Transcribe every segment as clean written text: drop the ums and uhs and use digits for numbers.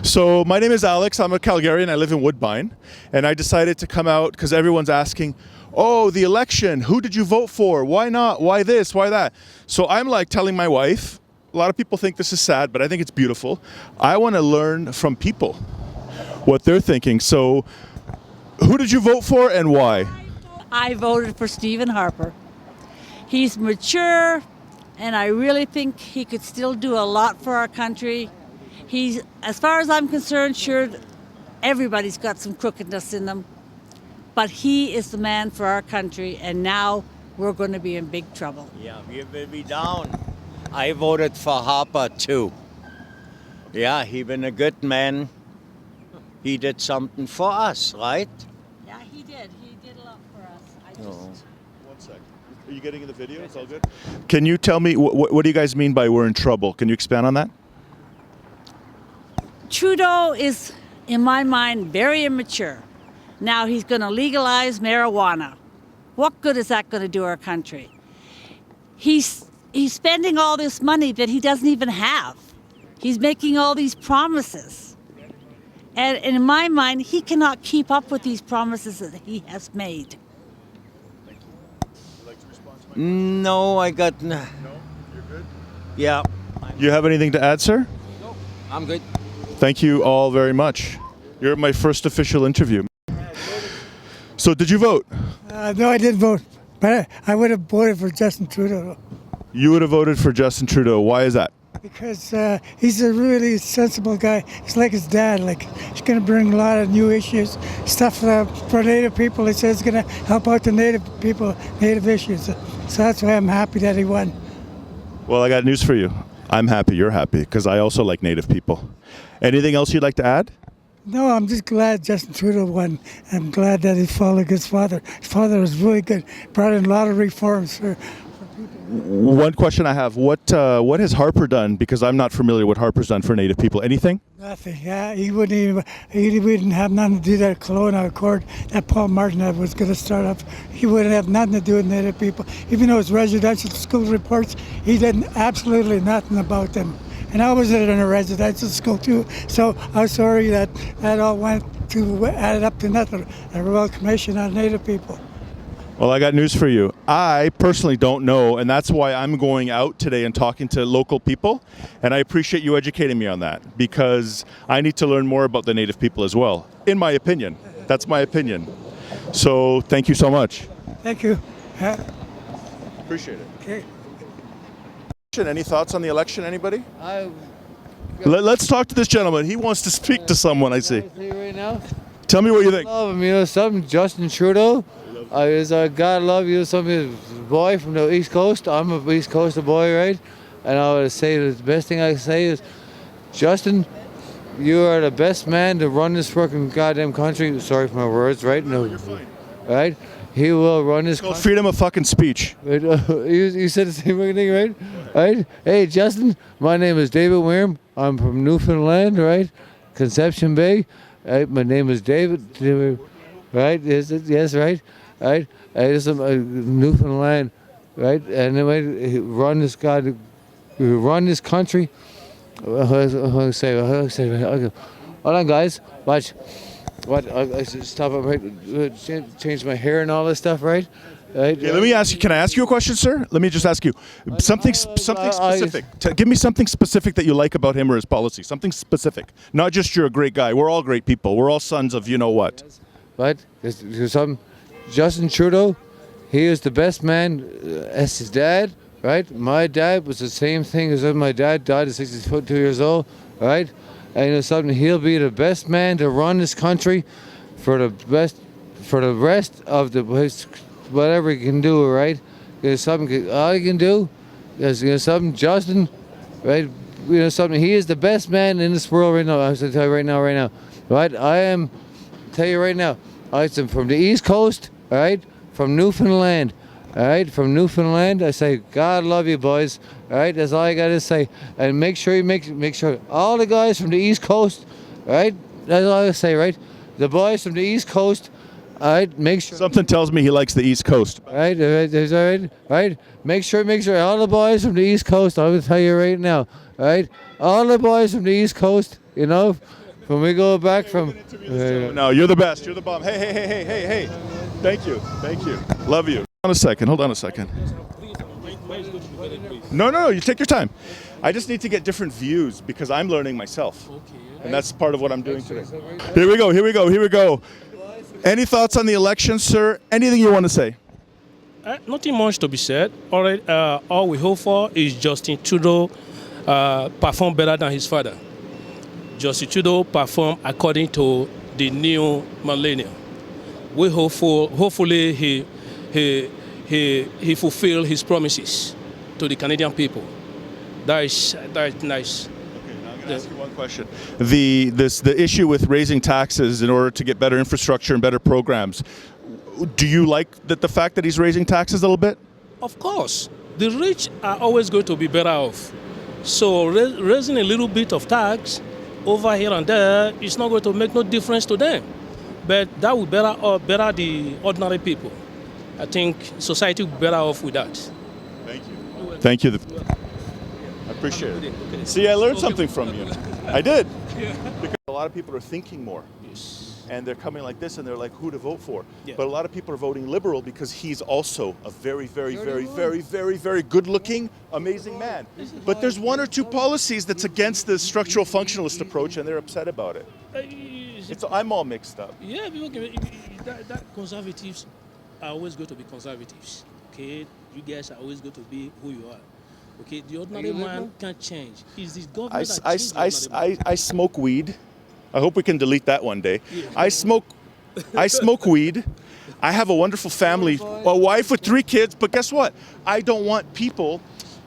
So my name is Alex. I'm a Calgarian. I live in Woodbine, and I decided to come out because everyone's asking, "Oh, the election. Who did you vote for? Why not? Why this? Why that?" So I'm like telling my wife. A lot of people think this is sad, but I think it's beautiful. I want to learn from people what they're thinking. So, who did you vote for and why? I voted for Stephen Harper. He's mature, and I really think he could still do a lot for our country. He's, as far as I'm concerned, sure, everybody's got some crookedness in them, but he is the man for our country, and now we're going to be in big trouble. Yeah, we will be down. I voted for Harper too. Yeah, he been a good man. He did something for us, right? Yeah, he did. He did a lot for us. One sec. Are you getting in the video? It's all good? Can you tell me, what do you guys mean by we're in trouble? Can you expand on that? Trudeau is, in my mind, very immature. Now he's going to legalize marijuana. What good is that going to do our country? He's spending all this money that he doesn't even have. He's making all these promises. And in my mind, he cannot keep up with these promises that he has made. Would you like to respond to my No, I got... No? You're good? Yeah. You have anything to add, sir? No, I'm good. Thank you all very much. You're my first official interview. So did you vote? No, I didn't vote, but I would have voted for Justin Trudeau. You would have voted for Justin Trudeau. Why is that? Because he's a really sensible guy. He's like his dad. Like, he's going to bring a lot of new issues, stuff for Native people. He says he's going to help out the Native people, Native issues. So that's why I'm happy that he won. Well, I got news for you. I'm happy you're happy because I also like Native people. Anything else you'd like to add? No, I'm just glad Justin Trudeau won. I'm glad that he followed his father. His father was really good. Brought in a lot of reforms for One question I have, what has Harper done? Because I'm not familiar what Harper's done for Native people. Anything? nothing. Yeah, he wouldn't have nothing to do with that Kelowna Accord that Paul Martin was going to start up. He wouldn't have nothing to do with Native people. Even though his residential school reports, he did absolutely nothing about them. And I was in a residential school too, so I'm sorry that all added up to nothing. A Royal Commission on Native people. Well, I got news for you. I personally don't know, and that's why I'm going out today and talking to local people, and I appreciate you educating me on that, because I need to learn more about the Native people as well, in my opinion. That's my opinion. So, thank you so much. Thank you. Appreciate it. Okay. Any thoughts on the election, anybody? Let's talk to this gentleman. He wants to speak to someone, I see. Right now, Tell me what you think. love him, something. Justin Trudeau, God love you. Some his boy from the East Coast. I'm a East Coast boy, right? And I would say the best thing I can say is, Justin, you are the best man to run this fucking goddamn country. Sorry for my words, right? No, you're fine. Right? He will run this It's called country. freedom of fucking speech. Right, you said the same thing, right? Right? Hey, Justin, my name is David Wyrm. I'm from Newfoundland, right? Conception Bay. Right? My name is David. Right? Is it? Yes, right? Right? This is Newfoundland, right? And anyway, he run this country. I'll say, hold on, guys. Watch. What? I should stop it, right? Change my hair and all this stuff, right? Right? Okay, let me ask you. Can I ask you a question, sir? Let me just ask you something specific. Give me something specific that you like about him or his policy. Something specific, not just you're a great guy. We're all great people. We're all sons of you know what. Right? There's something. Justin Trudeau, he is the best man as his dad, right? My dad was the same thing as my dad died at 62 years old, right? And something, he'll be the best man to run this country for the rest of whatever he can do, right? There's something, all he can do is, something, Justin, right? Something, he is the best man in this world right now. I'm going to tell you right now, right? Tell you right now, I'm from the East Coast, all right? From Newfoundland, all right? From Newfoundland, I say, God love you, boys, all right? That's all I got to say. And make sure you make sure all the guys from the East Coast, all right? That's all I say, right? The boys from the East Coast, all right? Make sure. Something tells me he likes the East Coast. Right, right. Make sure all the boys from the East Coast. I'm gonna tell you right now, right? All the boys from the East Coast, when we go back from. No, you're the best. You're the bomb. Hey, hey, hey, hey, hey, hey. Thank you. Thank you. Love you. Hold on a second. Hold on a second. No, you take your time. I just need to get different views because I'm learning myself. And that's part of what I'm doing today. Here we go. Any thoughts on the election, sir? Anything you want to say? Nothing much to be said. All we hope for is Justin Trudeau perform better than his father. Justin Trudeau perform according to the new millennium. We hopefully he fulfill his promises to the Canadian people. That is nice. Okay, now I'm going to ask you one question. The issue with raising taxes in order to get better infrastructure and better programs. Do you like the fact that he's raising taxes a little bit? Of course, the rich are always going to be better off. So raising a little bit of tax over here and there is not going to make no difference to them. But that will better the ordinary people. I think society will be better off with that. Thank you. Thank you. I appreciate it. Okay. See, I learned something from you. I did. Because a lot of people are thinking more. Yes. And they're coming like this and they're like, who to vote for? Yeah. But a lot of people are voting Liberal because he's also a very, very, very, very, very, very good-looking, amazing man. But there's one or two policies that's against the structural functionalist approach and they're upset about it. I'm all mixed up. Yeah, that conservatives are always going to be conservatives. Okay, you guys are always going to be who you are. Okay, the ordinary man can't change. It's this government that changes the ordinary man. I smoke weed. I hope we can delete that one day. Yeah. I smoke weed. I have a wonderful family, a wife with 3 kids, but guess what? I don't want people,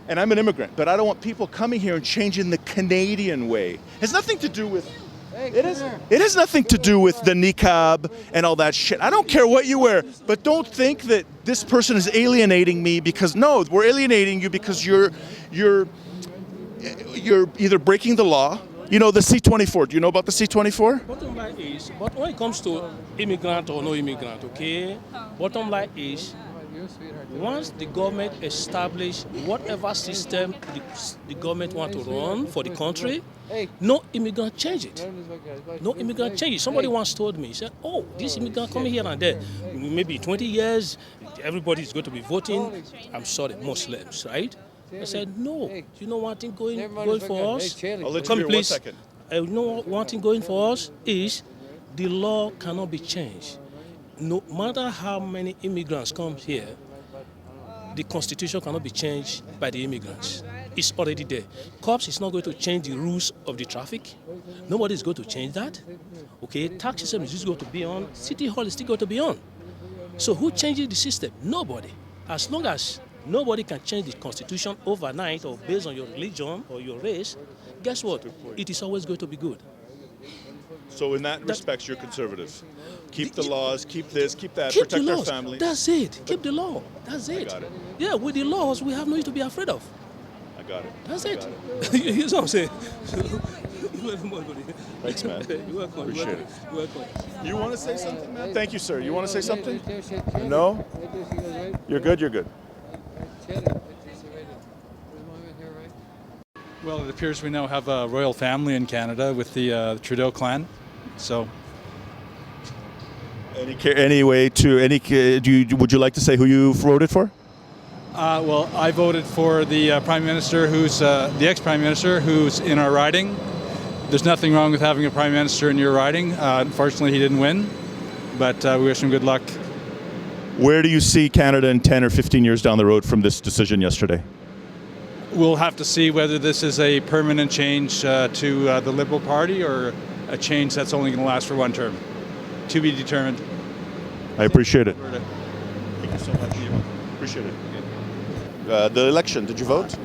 and I'm an immigrant, but I don't want people coming here and changing the Canadian way. It has nothing to do with it has nothing to do with the niqab and all that shit. I don't care what you wear, but don't think that this person is alienating me because no, we're alienating you because you're either breaking the law. You know the C-24. Do you know about the C-24? Bottom line is, but when it comes to immigrant or no immigrant, okay, bottom line is, once the government establish whatever system the government want to run for the country, no immigrant change it. No immigrant change it. Somebody once told me, he said, oh, this immigrant coming here and there, maybe 20 years, everybody is going to be voting, I'm sorry, Muslims, right? I said, no, you know one thing going for us? I'll let you hear 1 second. You know one thing going for us is the law cannot be changed. No matter how many immigrants come here, the constitution cannot be changed by the immigrants. It's already there. Cops is not going to change the rules of the traffic. Nobody is going to change that. Okay, tax system is just going to be on. City hall is still going to be on. So who changes the system? Nobody. As long as nobody can change the constitution overnight or based on your religion or your race, guess what? It is always going to be good. So in that respect, you're conservative. Keep the laws, keep this, keep that, keep protect the our laws. family. That's it. Keep the law. That's it. I got it. Yeah, with the laws, we have nothing to be afraid of. I got it. That's I it. got it. You know what I'm saying? Thanks, man. You're welcome. Appreciate it. You're welcome. You want to say something, man? Thank you, sir. You want to say something? No? You're good, you're good. Well, it appears we now have a royal family in Canada with the Trudeau clan. So, would you like to say who you voted for? well, I voted for the Prime Minister, who's the ex-Prime Minister, who's in our riding. There's nothing wrong with having a Prime Minister in your riding. Unfortunately, he didn't win, but we wish him good luck. Where do you see Canada in 10 or 15 years down the road from this decision yesterday? We'll have to see whether this is a permanent change to the Liberal Party or a change that's only going to last for one term. To be determined. I appreciate it. Thank you so much. Appreciate it. The election, did you vote?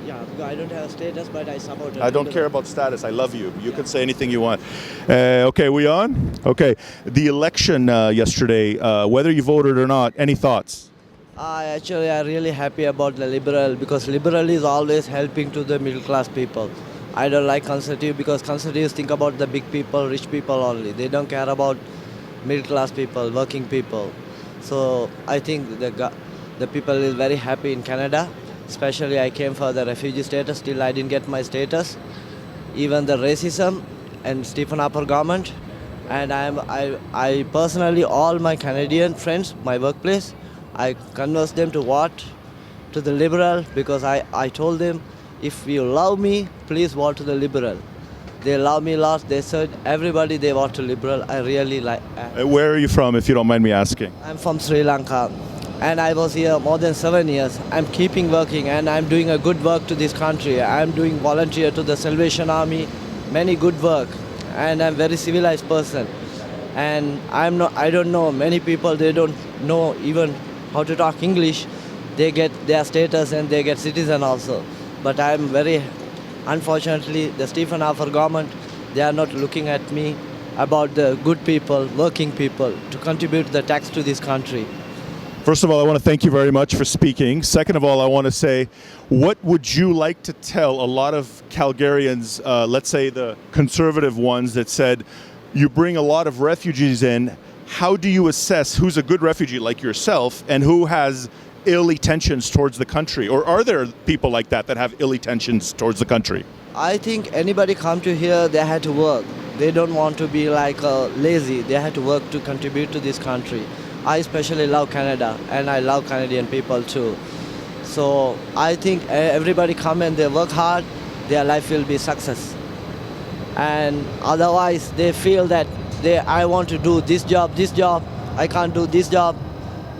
Yeah, I don't have a status, but I supported. I don't care about status. I love you. You can say anything you want. Okay, we on? Okay. The election yesterday, whether you voted or not, any thoughts? Actually, I'm really happy about the Liberal because Liberal is always helping to the middle class people. I don't like Conservative because Conservatives think about the big people, rich people only. They don't care about middle class people, working people. So I think the people is very happy in Canada. Especially I came for the refugee status, still I didn't get my status. Even the racism, and Stephen Harper government. And I personally, all my Canadian friends, my workplace, I converse them to what? To the Liberal, because I told them, if you love me, please vote to the Liberal. They love me a lot. They said everybody they vote to Liberal. I really like. Where are you from, if you don't mind me asking? I'm from Sri Lanka, and I was here more than 7 years. I'm keeping working, and I'm doing a good work to this country. I'm doing volunteer to the Salvation Army, many good work, and I'm very civilized person. And I don't know many people. They don't know even how to talk English. They get their status and they get citizen also. But I'm very, unfortunately, the Stephen Harper government, they are not looking at me about the good people, working people, to contribute the tax to this country. First of all, I want to thank you very much for speaking. Second of all, I want to say, what would you like to tell a lot of Calgarians, let's say the conservative ones that said, you bring a lot of refugees in, how do you assess who's a good refugee like yourself and who has ill intentions towards the country? Or are there people like that have ill intentions towards the country? I think anybody come to here, they had to work. They don't want to be like lazy. They had to work to contribute to this country. I especially love Canada, and I love Canadian people too. So I think everybody come and they work hard, their life will be success. And otherwise they feel that I want to do this job, I can't do this job,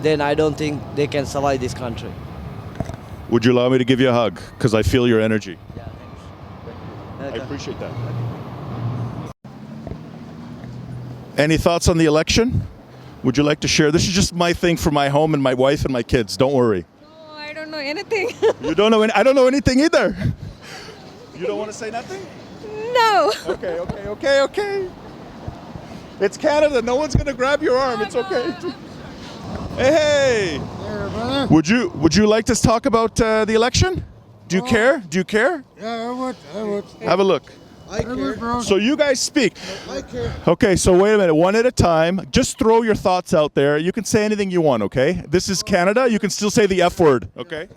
then I don't think they can survive this country. Would you allow me to give you a hug? Because I feel your energy. Yeah, thanks. I appreciate that. Any thoughts on the election? Would you like to share? This is just my thing for my home and my wife and my kids. Don't worry. No, I don't know anything. You don't know I don't know anything either. You don't want to say nothing? No. Okay. It's Canada. No one's going to grab your arm. It's okay. Hey. Would you like to talk about the election? Do you care? Do you care? Yeah, I would. Have a look. I care. So you guys speak. I care. Okay, so wait a minute, one at a time. Just throw your thoughts out there. You can say anything you want, okay? This is Canada. You can still say the F word, okay?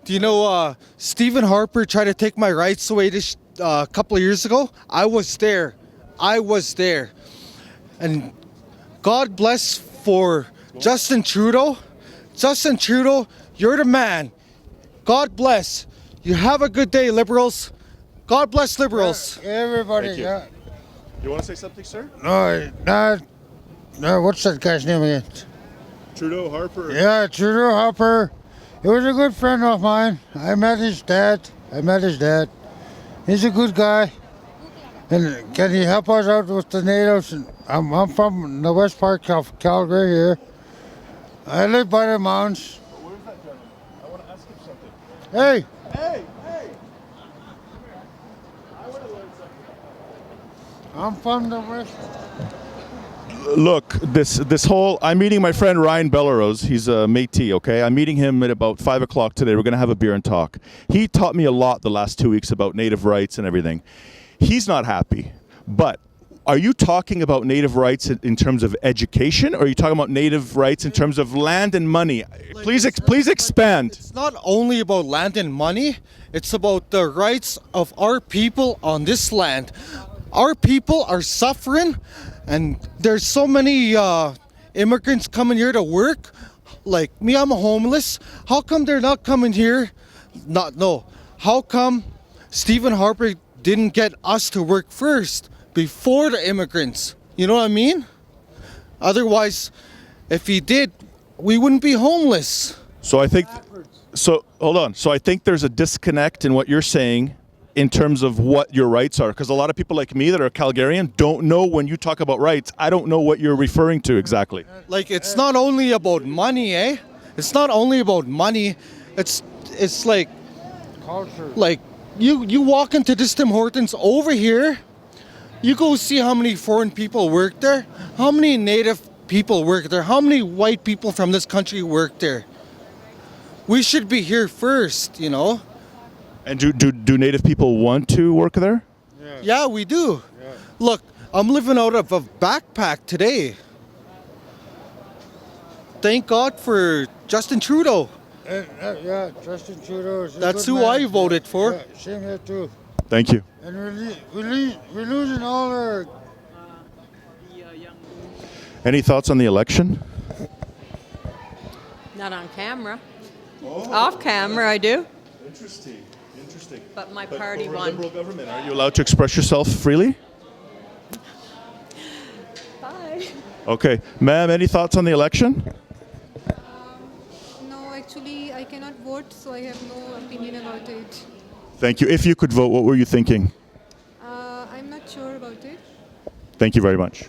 Do you know Stephen Harper tried to take my rights away this couple of years ago? I was there. And God bless for Justin Trudeau. Justin Trudeau, you're the man. God bless. You have a good day, Liberals. God bless Liberals. Everybody, Thank you. yeah. You want to say something, sir? No, what's that guy's name again? Trudeau, Harper. Yeah, Trudeau Harper. He was a good friend of mine. I met his dad. He's a good guy. And can he help us out with the natives? I'm from the west part of Calgary here. I live by the mountains. Where's that gentleman? I want to ask him something. Hey, I'm from the west. Look, this whole, I'm meeting my friend Ryan Bellerose. He's a Métis, okay? I'm meeting him at about 5 o'clock today. We're going to have a beer and talk. He taught me a lot the last 2 weeks about native rights and everything. He's not happy. But are you talking about native rights in terms of education, or are you talking about native rights in terms of land and money? Please expand. It's not only about land and money. It's about the rights of our people on this land. Our people are suffering, and there's so many immigrants coming here to work. Like me, I'm homeless. How come they're not coming here? How come Stephen Harper didn't get us to work first before the immigrants? You know what I mean? Otherwise, if he did, we wouldn't be homeless. So hold on. So I think there's a disconnect in what you're saying in terms of what your rights are, because a lot of people like me that are Calgarian don't know when you talk about rights. I don't know what you're referring to exactly. Like, it's not only about money, eh? It's not only about money. It's like Culture. like you walk into this Tim Hortons over here, you go see how many foreign people work there, how many native people work there, how many white people from this country work there. We should be here first, you know. And do native people want to work there? Yeah, we do. Yeah. Look, I'm living out of a backpack today. Thank God for Justin Trudeau. Yeah, Justin Trudeau. That's who I voted for. Yeah, same here too. Thank you. And we're losing all our. Any thoughts on the election? Not on camera. Off camera, I do. Interesting. But my party for a won. liberal government, are you allowed to express yourself freely? Bye. Okay. Ma'am, any thoughts on the election? No, actually, I cannot vote, so I have no opinion about it. Thank you. If you could vote, what were you thinking? I'm not sure about it. Thank you very much.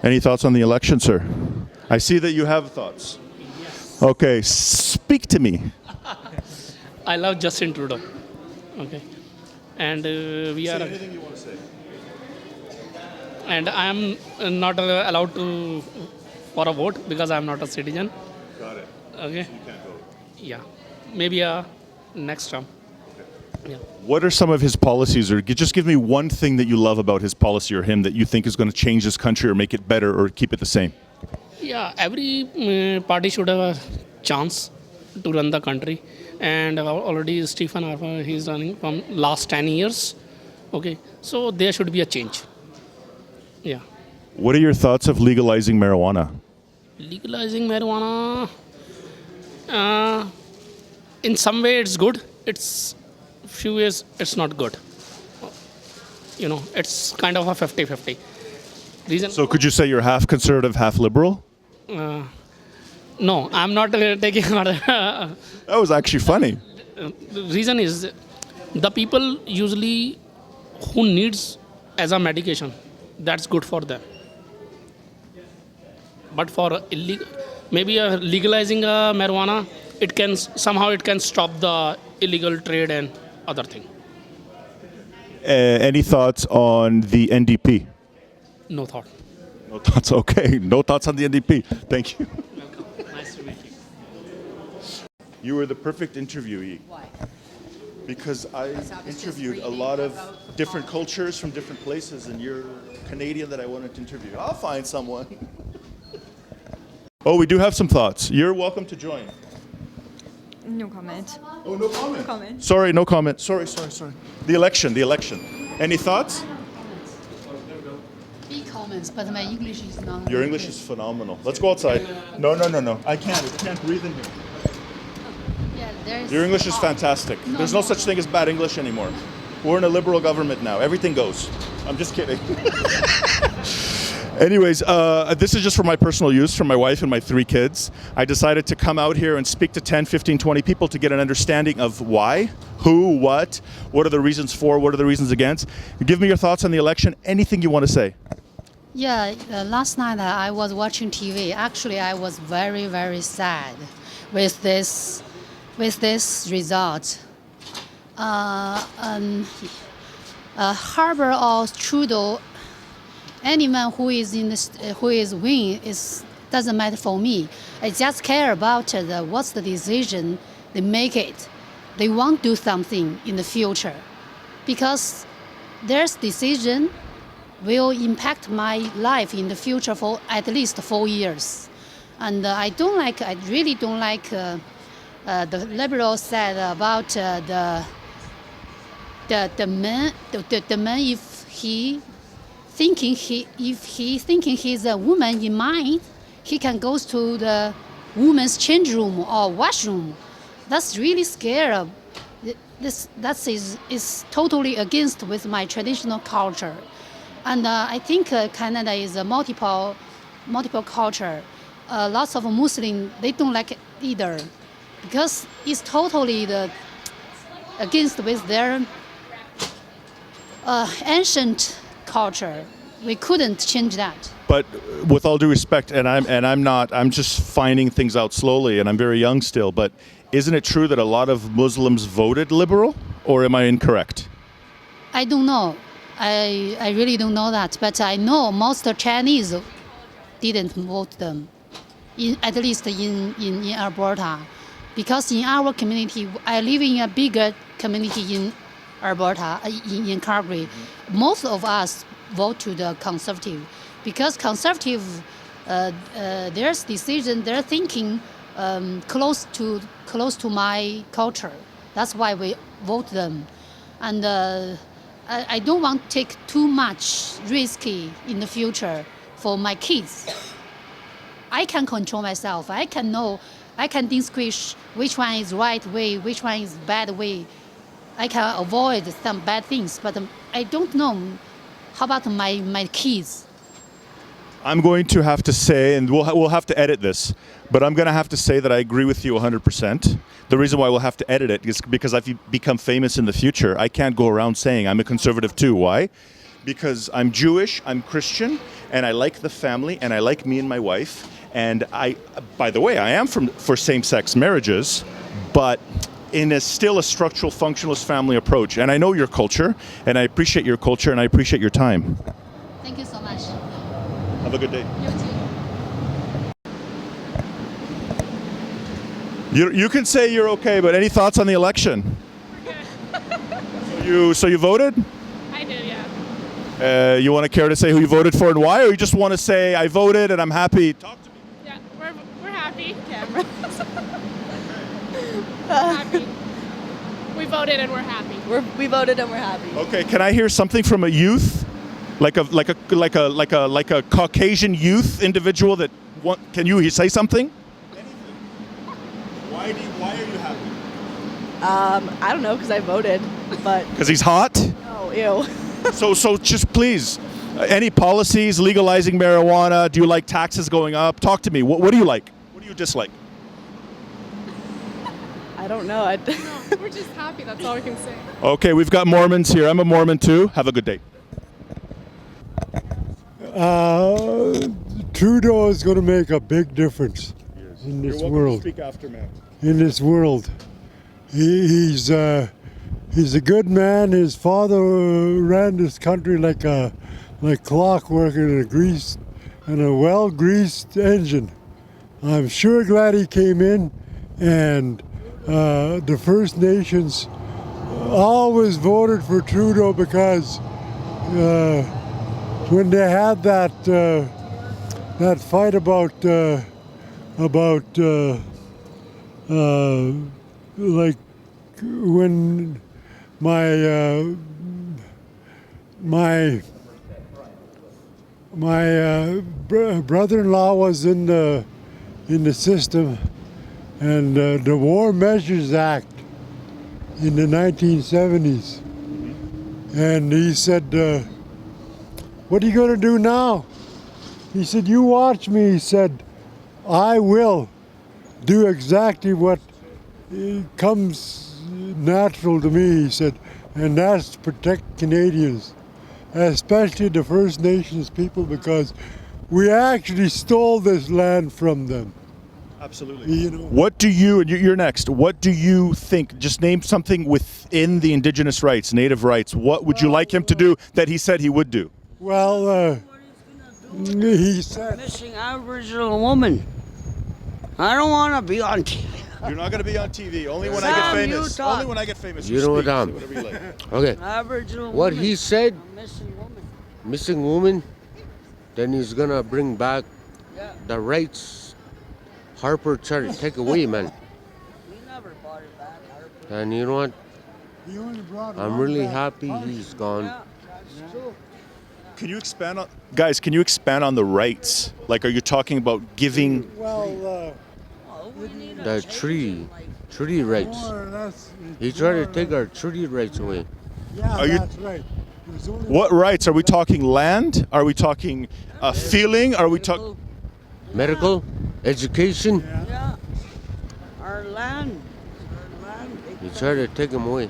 Any thoughts on the election, sir? I see that you have thoughts. Yes. Okay, speak to me. I love Justin Trudeau. Okay. And we are. Anything you want to say? And I am not allowed to for a vote because I am not a citizen. Got it. Okay. You can't vote. Yeah. Maybe next term. Yeah. What are some of his policies, or just give me one thing that you love about his policy or him that you think is going to change this country or make it better or keep it the same? Yeah. Every party should have a chance to run the country. And already Stephen Harper, he's running from last 10 years. Okay. So there should be a change. Yeah. What are your thoughts of legalizing marijuana? Legalizing marijuana, in some way it's good. It's few ways it's not good. You know, it's kind of a 50-50. Reason? So could you say you're half conservative, half liberal? No, I'm not taking order. That was actually funny. The reason is the people usually who needs as a medication, that's good for them. But for maybe legalizing marijuana, it can somehow stop the illegal trade and other thing. Any thoughts on the NDP? No thought. No thoughts. Okay. No thoughts on the NDP. Thank you. Welcome. Nice to meet you. You were the perfect interviewee. Why? Because I interviewed a lot of different cultures from different places, and you're Canadian that I wanted to interview. I'll find someone. Oh, we do have some thoughts. You're welcome to join. No comment. Oh, no comment. No comment. Sorry, no comment. Sorry. The election. Any thoughts? Big comments, but my English is not. Your English is phenomenal. Let's go outside. No. I can't breathe in here. Yeah, there's. Your English is fantastic. No, There's no no. such thing as bad English anymore. We're in a liberal government now. Everything goes. I'm just kidding. Anyways, this is just for my personal use, for my wife and my 3 kids. I decided to come out here and speak to 10, 15, 20 people to get an understanding of why, who, what are the reasons for, what are the reasons against. Give me your thoughts on the election, anything you want to say. Yeah, last night I was watching TV. Actually, I was very, very sad with this result. Harper or Trudeau, anyone who is win doesn't matter for me. I just care about what's the decision they make it. They want to do something in the future, because their decision will impact my life in the future for at least 4 years. And I really don't like the liberals said about the man if he thinking he's a woman in mind, he can go to the women's change room or washroom. That's really scary. That is totally against with my traditional culture. And I think Canada is a multiple culture. Lots of Muslims, they don't like it either, because it's totally against with their ancient culture. We couldn't change that. But with all due respect, I'm just finding things out slowly, and I'm very young still, but isn't it true that a lot of Muslims voted liberal, or am I incorrect? I don't know. I really don't know that, but I know most Chinese didn't vote them, at least in Alberta, because in our community, I live in a bigger community in Alberta, in Calgary. Most of us vote to the Conservative, because Conservative, their decision, their thinking close to my culture. That's why we vote them. And I don't want to take too much risky in the future for my kids. I can control myself. I can distinguish which one is right way, which one is bad way. I can avoid some bad things, but I don't know. How about my kids? I'm going to have to say, and we'll have to edit this, but I'm going to have to say that I agree with you 100%. The reason why we'll have to edit it is because if you become famous in the future, I can't go around saying I'm a conservative too. Why? Because I'm Jewish, I'm Christian, and I like the family, and I like me and my wife. And by the way, I am for same-sex marriages, but still a structural functionalist family approach. And I know your culture, and I appreciate your culture, and I appreciate your time. Thank you so much. Have a good day. You too. You can say you're okay, but any thoughts on the election? So you voted? I did, yeah. You want to care to say who you voted for and why, or you just want to say I voted and I'm happy? Talk to me. Yeah, we're happy. Camera. We're happy. We voted and we're happy. We voted and we're happy. Okay, can I hear something from a youth, like a Caucasian youth individual that can you say something? Why are you happy? I don't know because I voted, but Because he's hot? oh, ew. So just please, any policies legalizing marijuana? Do you like taxes going up? Talk to me. What do you like? What do you dislike? I don't know. No, we're just happy. That's all we can say. Okay, we've got Mormons here. I'm a Mormon too. Have a good day. Trudeau is going to make a big difference in this world. Speak after, man. In this world, he's a good man. His father ran this country like clockwork in a well-greased engine. I'm sure glad he came in, and the First Nations always voted for Trudeau because when they had that fight about like when my brother-in-law was in the system, and the War Measures Act in the 1970s, and he said, "What are you going to do now?" He said, "You watch me." He said, "I will do exactly what comes natural to me," he said, "and that's to protect Canadians, especially the First Nations people, because we actually stole this land from them." Absolutely. You know, What do you, and you're next, what do you think, just name something within the Indigenous rights, Native rights, what would you like him to do that he said he would do? well, he said, Missing Aboriginal woman. I don't want to be on TV. You're not going to be on TV, only when Sam, I get you famous. talk. Only when I get famous. You know what, speak, say whatever you like. Okay. Aboriginal What woman. he said, A missing woman. missing woman, then he's gonna bring back Yeah. the rights Harper tried to take away, man. We never bought it back. Harper. And you know what? he only brought I'm one really back. happy he's gone. Yeah, that's true. Can you expand on, guys, can you expand on the rights? Like, are you talking about giving, Well, Well, we need a The change treaty in life. rights. more or less, He tried to take our treaty rights away. Yeah, Are you- that's right. There's only what rights? Are we talking land? Are we talking feeling? Are we talking? Medical, education, Yeah. Our land. Our land. he tried to take them away.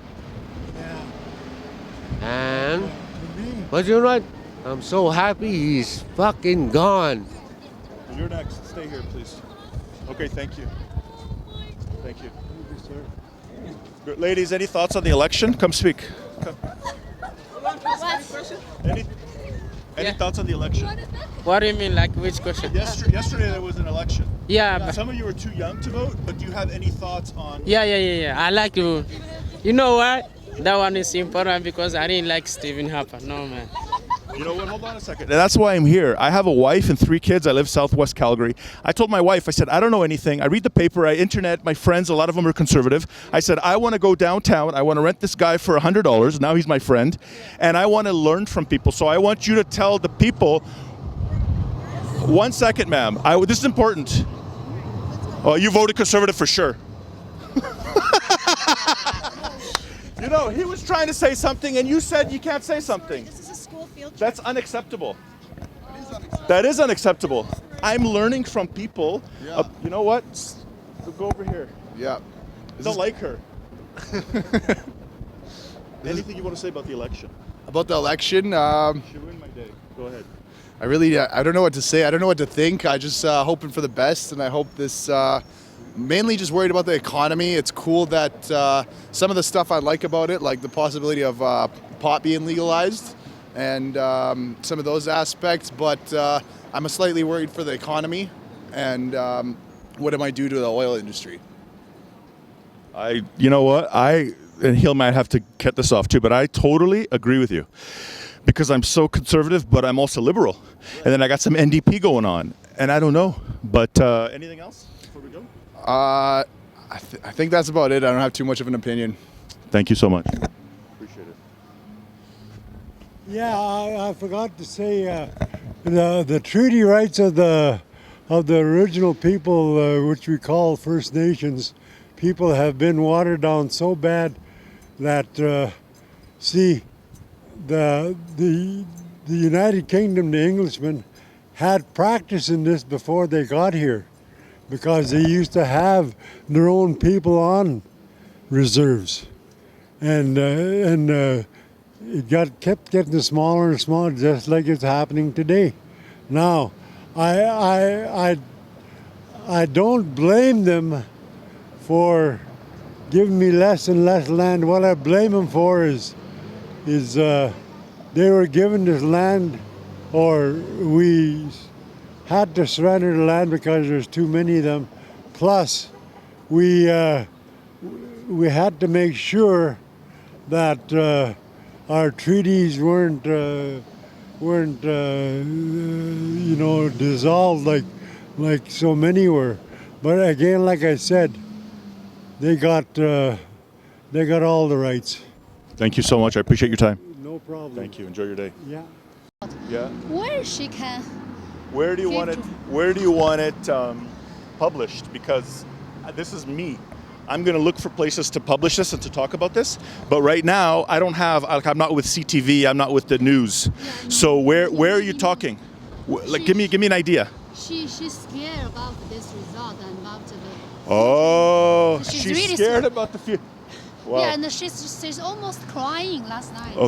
And, to me. but you know what? I'm so happy he's fucking gone. You're next. Stay here, please. Okay, thank you. Thank you. Good. Ladies, any thoughts on the election? Come speak. Come. Any thoughts on the election? What do you mean, like which question? Yesterday there was an election. Yeah, but, Some of you were too young to vote, but do you have any thoughts on? yeah. I like you. You know what? That one is important because I didn't like Stephen Harper. No, man. You know what? Hold on a second. That's why I'm here. I have a wife and 3 kids. I live southwest Calgary. I told my wife, I said, I don't know anything. I read the paper, I internet, my friends, a lot of them are conservative. I said, I want to go downtown. I want to rent this guy for $100. Now he's my friend. And I want to learn from people. So I want you to tell the people. 1 second, ma'am. This is important. Oh, you voted conservative for sure. You know, he was trying to say something and you said you can't say something. This is a school field trip. That's unacceptable. That is unacceptable. I'm learning from people. Yeah. You know what? Go over here. Yeah. Don't like her. Anything you want to say about the election? About the election, She ruined my day. Go ahead. I really, I don't know what to say. I don't know what to think. I just hoping for the best, and I hope this. Mainly just worried about the economy. It's cool that some of the stuff I like about it, like the possibility of pot being legalized, and some of those aspects. But I'm slightly worried for the economy, and what it might do to the oil industry. You know what? And he might have to cut this off too, but I totally agree with you. Because I'm so conservative, but I'm also liberal. And then I got some NDP going on. And I don't know. But anything else before we go? I think that's about it. I don't have too much of an opinion. Thank you so much. Appreciate it. Yeah, I forgot to say the treaty rights of the original people, which we call First Nations people, have been watered down so bad that the United Kingdom, the Englishmen, had practice in this before they got here, because they used to have their own people on reserves, and it kept getting smaller and smaller, just like it's happening today. Now, I don't blame them for giving me less and less land. What I blame them for is they were given this land, or we had to surrender the land because there's too many of them. Plus, we had to make sure that our treaties weren't dissolved like so many were. But again, like I said, they got all the rights. Thank you so much. I appreciate your time. No problem. Thank you. Enjoy your day. Yeah. Yeah. Where she can. Where do you want it? Where do you want it published? Because this is me. I'm going to look for places to publish this and to talk about this. But right now, I don't have. I'm not with CTV. I'm not with the news. So where are you talking? Give me an idea. She's scared about this result and about the. Oh, She's she's really scared about the future. Wow. Yeah, and she's almost crying last night. Okay.